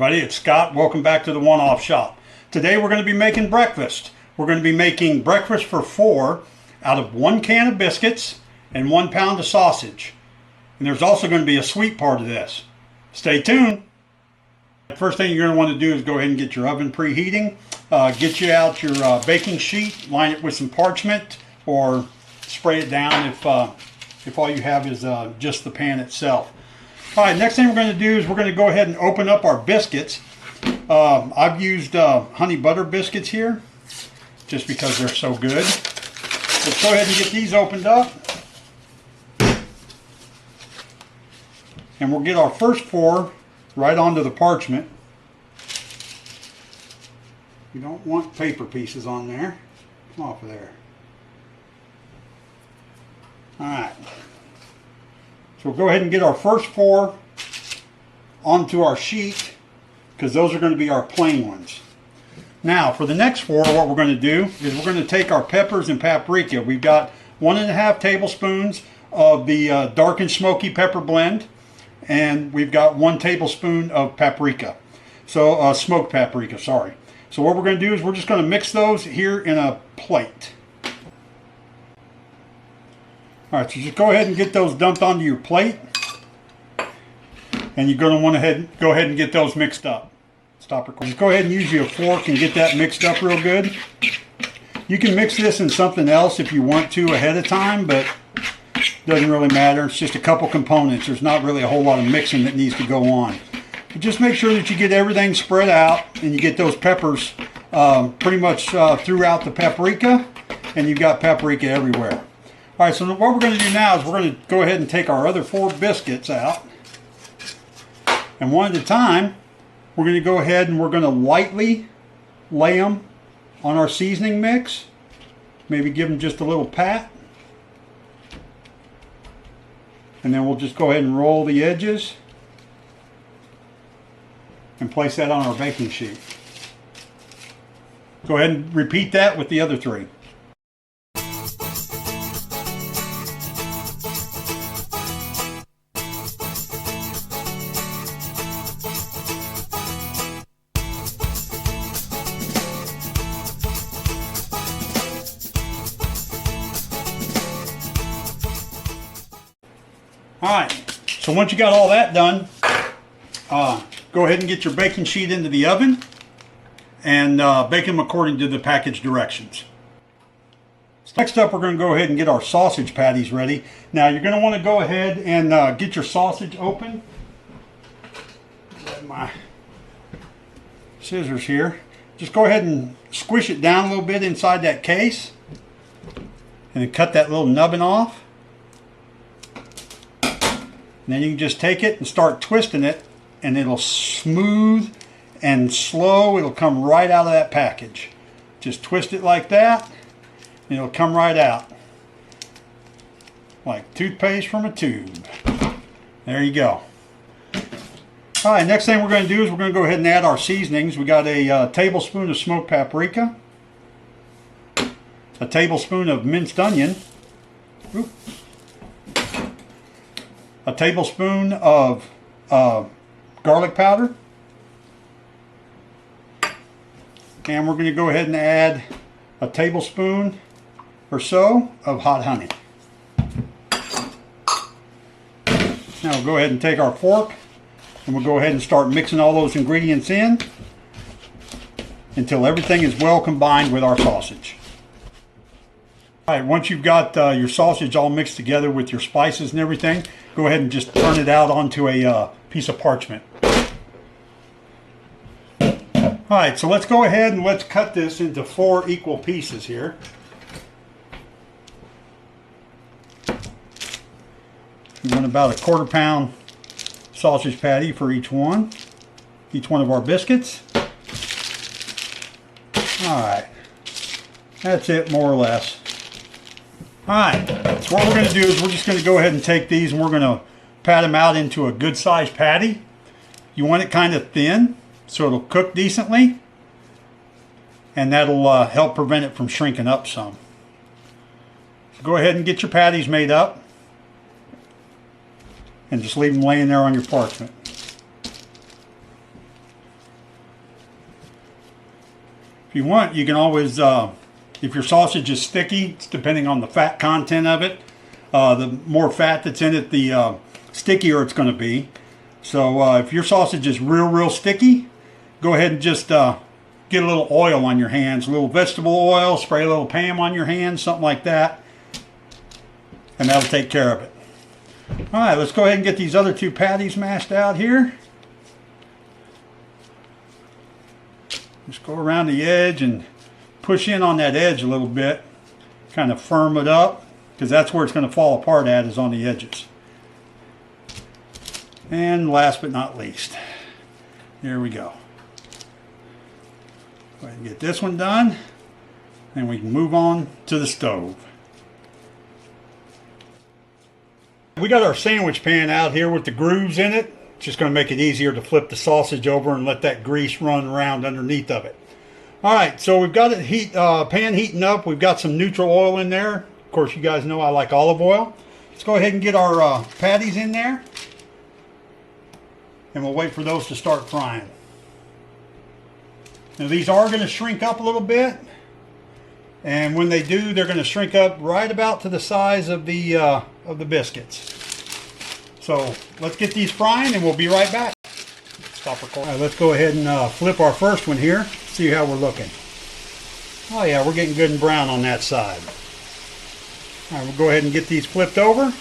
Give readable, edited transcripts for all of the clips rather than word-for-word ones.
everybody, it's Scott. Welcome back to the One-Off Shop. Today we're going to be making breakfast. We're going to be making breakfast for 4 out of 1 can of biscuits and 1 pound of sausage. And there's also going to be a sweet part of this. Stay tuned. The first thing you're going to want to do is go ahead and get your oven preheating. Get you out your baking sheet, line it with some parchment, or spray it down if all you have is just the pan itself. Alright, next thing we're going to do is we're going to go ahead and open up our biscuits. I've used honey butter biscuits here, just because they're so good. Let's go ahead and get these opened up. And we'll get our first 4 right onto the parchment. You don't want paper pieces on there. Come off of there. Alright. So we'll go ahead and get our first 4 onto our sheet, because those are going to be our plain ones. Now for the next 4, what we're going to do is we're going to take our peppers and paprika. We've got 1.5 tablespoons of the dark and smoky pepper blend, and we've got 1 tablespoon of paprika. So smoked paprika, sorry. So what we're going to do is we're just going to mix those here in a plate. Alright, so just go ahead and get those dumped onto your plate. And you're going to want to go ahead and get those mixed up. Stop recording. Just go ahead and use your fork and get that mixed up real good. You can mix this in something else if you want to ahead of time, but it doesn't really matter. It's just a couple components. There's not really a whole lot of mixing that needs to go on. But just make sure that you get everything spread out and you get those peppers pretty much throughout the paprika, and you've got paprika everywhere. Alright, so what we're going to do now is we're going to go ahead and take our other 4 biscuits out. And one at a time, we're going to go ahead and we're going to lightly lay them on our seasoning mix. Maybe give them just a little pat. And then we'll just go ahead and roll the edges and place that on our baking sheet. Go ahead and repeat that with the other 3. Alright, so once you got all that done, go ahead and get your baking sheet into the oven and bake them according to the package directions. So next up, we're going to go ahead and get our sausage patties ready. Now you're going to want to go ahead and get your sausage open. Got my scissors here. Just go ahead and squish it down a little bit inside that case and then cut that little nubbin off. And then you can just take it and start twisting it, and it'll smooth and slow. It'll come right out of that package. Just twist it like that, and it'll come right out. Like toothpaste from a tube. There you go. Alright, next thing we're going to do is we're going to go ahead and add our seasonings. We got a tablespoon of smoked paprika, a tablespoon of minced onion, a tablespoon of garlic powder, and we're going to go ahead and add a tablespoon or so of hot honey. Now we'll go ahead and take our fork and we'll go ahead and start mixing all those ingredients in until everything is well combined with our sausage. Alright, once you've got your sausage all mixed together with your spices and everything, go ahead and just turn it out onto a piece of parchment. Alright, so let's go ahead and let's cut this into 4 equal pieces here. We want about a 1/4 pound sausage patty for each one of our biscuits. Alright, that's it more or less. Alright, so what we're going to do is we're just going to go ahead and take these and we're going to pat them out into a good sized patty. You want it kind of thin so it'll cook decently, and that'll help prevent it from shrinking up some. So go ahead and get your patties made up and just leave them laying there on your parchment. If you want, you can always, if your sausage is sticky, it's depending on the fat content of it. The more fat that's in it, the stickier it's going to be. So if your sausage is real sticky, go ahead and just get a little oil on your hands, a little vegetable oil, spray a little Pam on your hands, something like that, and that'll take care of it. All right, let's go ahead and get these other two patties mashed out here. Just go around the edge and push in on that edge a little bit, kind of firm it up, because that's where it's going to fall apart at, is on the edges. And last but not least, here we go. Go ahead and get this one done, and we can move on to the stove. We got our sandwich pan out here with the grooves in it. It's just going to make it easier to flip the sausage over and let that grease run around underneath of it. All right, so we've got it pan heating up. We've got some neutral oil in there. Of course, you guys know I like olive oil. Let's go ahead and get our patties in there, and we'll wait for those to start frying. Now these are going to shrink up a little bit, and when they do, they're going to shrink up right about to the size of the biscuits. So let's get these frying, and we'll be right back. Stop recording. All right, let's go ahead and flip our first one here. See how we're looking. Oh yeah, we're getting good and brown on that side. All right, we'll go ahead and get these flipped over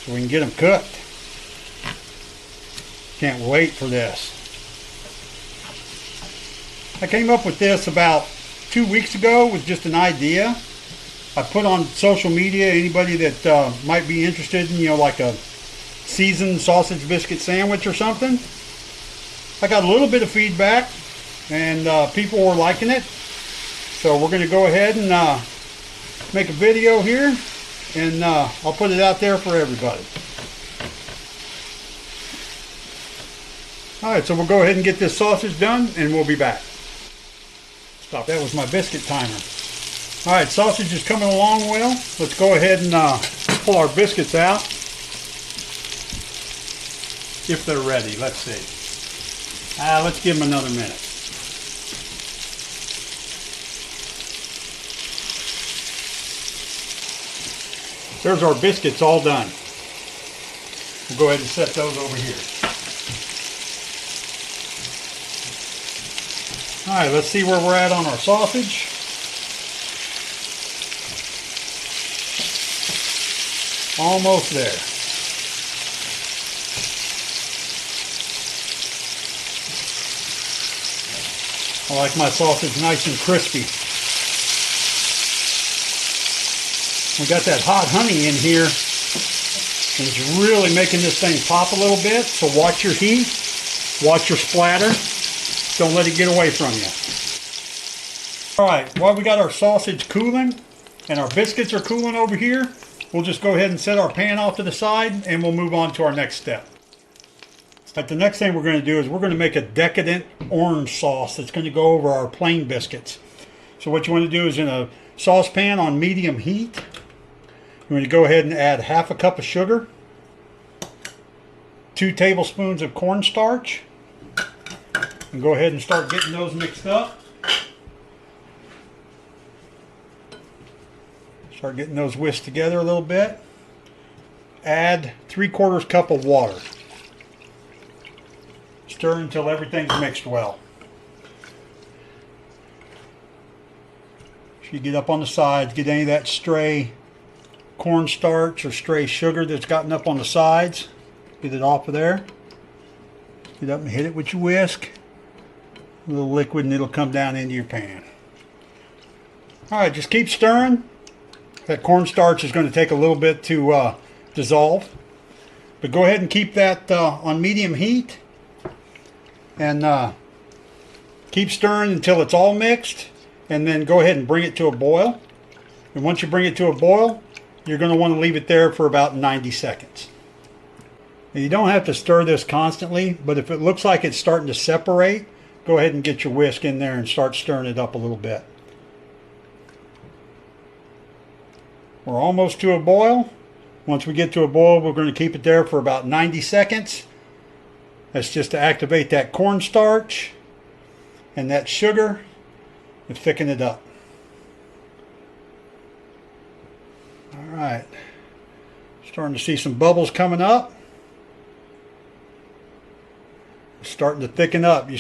so we can get them cooked. Can't wait for this. I came up with this about 2 weeks ago with just an idea. I put on social media, anybody that might be interested in, like a seasoned sausage biscuit sandwich or something. I got a little bit of feedback, and people were liking it. So we're going to go ahead and make a video here, and I'll put it out there for everybody. Alright, so we'll go ahead and get this sausage done, and we'll be back. Stop, that was my biscuit timer. Alright, sausage is coming along well. Let's go ahead and pull our biscuits out. If they're ready, let's see. Let's give them another minute. There's our biscuits all done. We'll go ahead and set those over here. Alright, let's see where we're at on our sausage. Almost there. I like my sausage nice and crispy. We got that hot honey in here, and it's really making this thing pop a little bit, so watch your heat, watch your splatter. Don't let it get away from you. Alright, while we got our sausage cooling and our biscuits are cooling over here, we'll just go ahead and set our pan off to the side, and we'll move on to our next step. But the next thing we're going to do is we're going to make a decadent orange sauce that's going to go over our plain biscuits. So what you want to do is, in a saucepan on medium heat, you're going to go ahead and add half a cup of sugar, 2 tablespoons of cornstarch, and go ahead and start getting those mixed up. Start getting those whisked together a little bit. Add 3/4 cup of water. Stir until everything's mixed well. If you get up on the sides, get any of that stray cornstarch or stray sugar that's gotten up on the sides, get it off of there. Get up and hit it with your whisk. A little liquid, and it'll come down into your pan. Alright, just keep stirring. That cornstarch is going to take a little bit to dissolve. But go ahead and keep that on medium heat. And keep stirring until it's all mixed. And then go ahead and bring it to a boil. And once you bring it to a boil, you're going to want to leave it there for about 90 seconds. Now, you don't have to stir this constantly, but if it looks like it's starting to separate, go ahead and get your whisk in there and start stirring it up a little bit. We're almost to a boil. Once we get to a boil, we're going to keep it there for about 90 seconds. That's just to activate that cornstarch and that sugar to thicken it up. All right, starting to see some bubbles coming up. It's starting to thicken up. You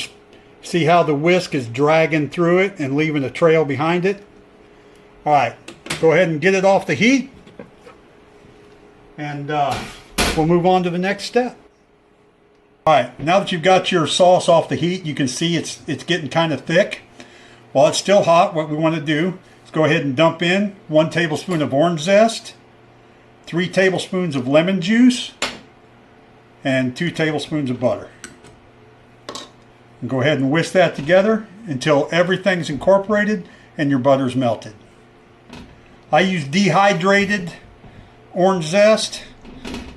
see how the whisk is dragging through it and leaving a trail behind it? All right, go ahead and get it off the heat, and we'll move on to the next step. All right, now that you've got your sauce off the heat, you can see it's getting kind of thick. While it's still hot, what we want to do is go ahead and dump in 1 tablespoon of orange zest, 3 tablespoons of lemon juice, and 2 tablespoons of butter. And go ahead and whisk that together until everything's incorporated and your butter's melted. I use dehydrated orange zest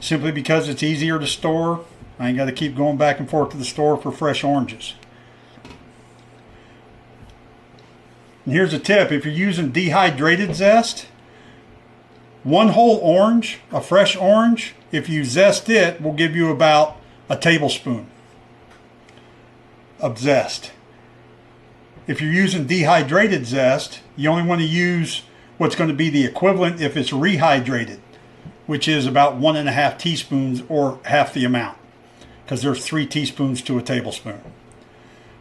simply because it's easier to store. I ain't got to keep going back and forth to the store for fresh oranges. And here's a tip: if you're using dehydrated zest, 1 whole orange, a fresh orange, if you zest it, will give you about a tablespoon of zest. If you're using dehydrated zest, you only want to use what's going to be the equivalent if it's rehydrated, which is about 1.5 teaspoons or half the amount, because there's 3 teaspoons to a tablespoon.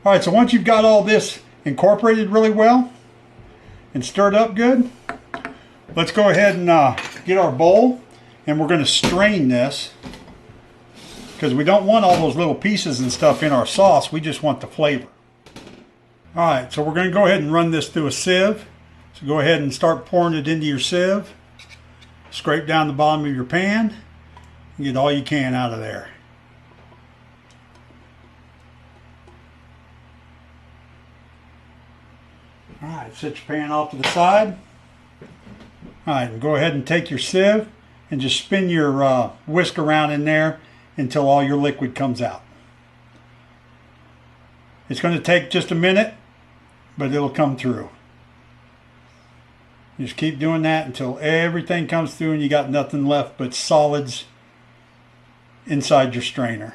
All right, so once you've got all this incorporated really well and stirred up good, let's go ahead and get our bowl, and we're going to strain this, because we don't want all those little pieces and stuff in our sauce. We just want the flavor. All right, so we're going to go ahead and run this through a sieve. So go ahead and start pouring it into your sieve. Scrape down the bottom of your pan and get all you can out of there. All right, set your pan off to the side. All right, and go ahead and take your sieve and just spin your whisk around in there until all your liquid comes out. It's going to take just a minute, but it'll come through. Just keep doing that until everything comes through and you got nothing left but solids inside your strainer.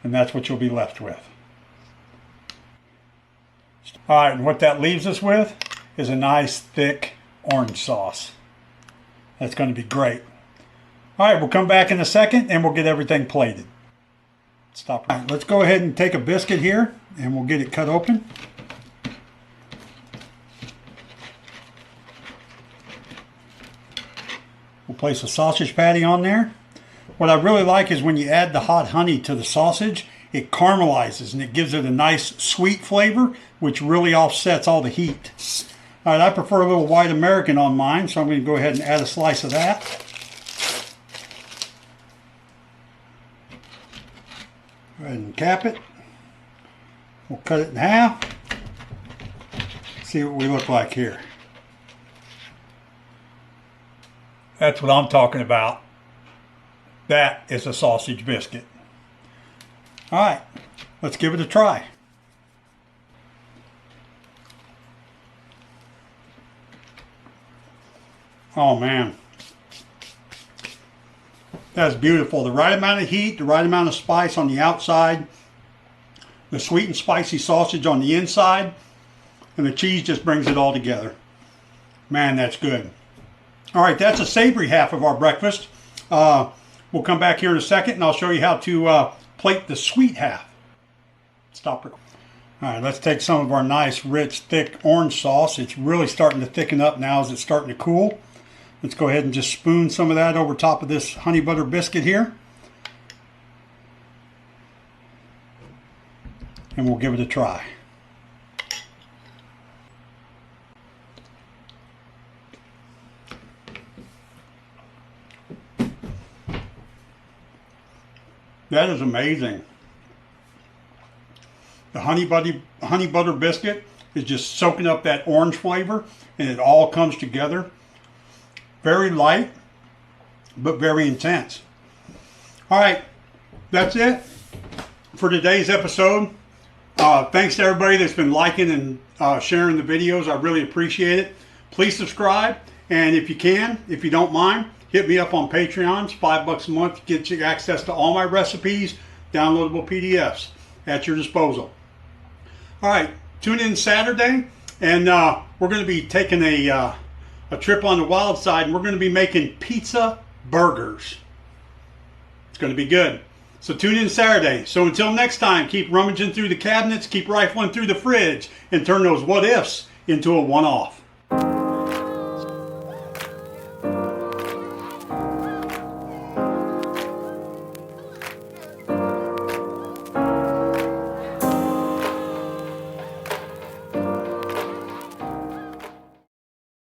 And that's what you'll be left with. All right, and what that leaves us with is a nice thick orange sauce. That's going to be great. All right, we'll come back in a second and we'll get everything plated. Stop. All right, let's go ahead and take a biscuit here and we'll get it cut open. We'll place a sausage patty on there. What I really like is when you add the hot honey to the sausage, it caramelizes and it gives it a nice sweet flavor, which really offsets all the heat. All right, I prefer a little white American on mine, so I'm going to go ahead and add a slice of that. Go ahead and cap it. We'll cut it in half. See what we look like here. That's what I'm talking about. That is a sausage biscuit. All right, let's give it a try. Oh man, that's beautiful. The right amount of heat, the right amount of spice on the outside, the sweet and spicy sausage on the inside, and the cheese just brings it all together. Man, that's good. All right, that's a savory half of our breakfast. We'll come back here in a second and I'll show you how to plate the sweet half. Stop recording. All right, let's take some of our nice, rich, thick orange sauce. It's really starting to thicken up now as it's starting to cool. Let's go ahead and just spoon some of that over top of this honey butter biscuit here. And we'll give it a try. That is amazing. The honey butter biscuit is just soaking up that orange flavor, and it all comes together. Very light, but very intense. All right, that's it for today's episode. Thanks to everybody that's been liking and sharing the videos. I really appreciate it. Please subscribe, and if you can, if you don't mind, hit me up on Patreon. It's $5 a month to get you access to all my recipes, downloadable PDFs. at your disposal. All right, tune in Saturday, and we're going to be taking a trip on the wild side, and we're going to be making pizza burgers. It's going to be good. So tune in Saturday. So until next time, keep rummaging through the cabinets, keep rifling through the fridge, and turn those what ifs into a one-off.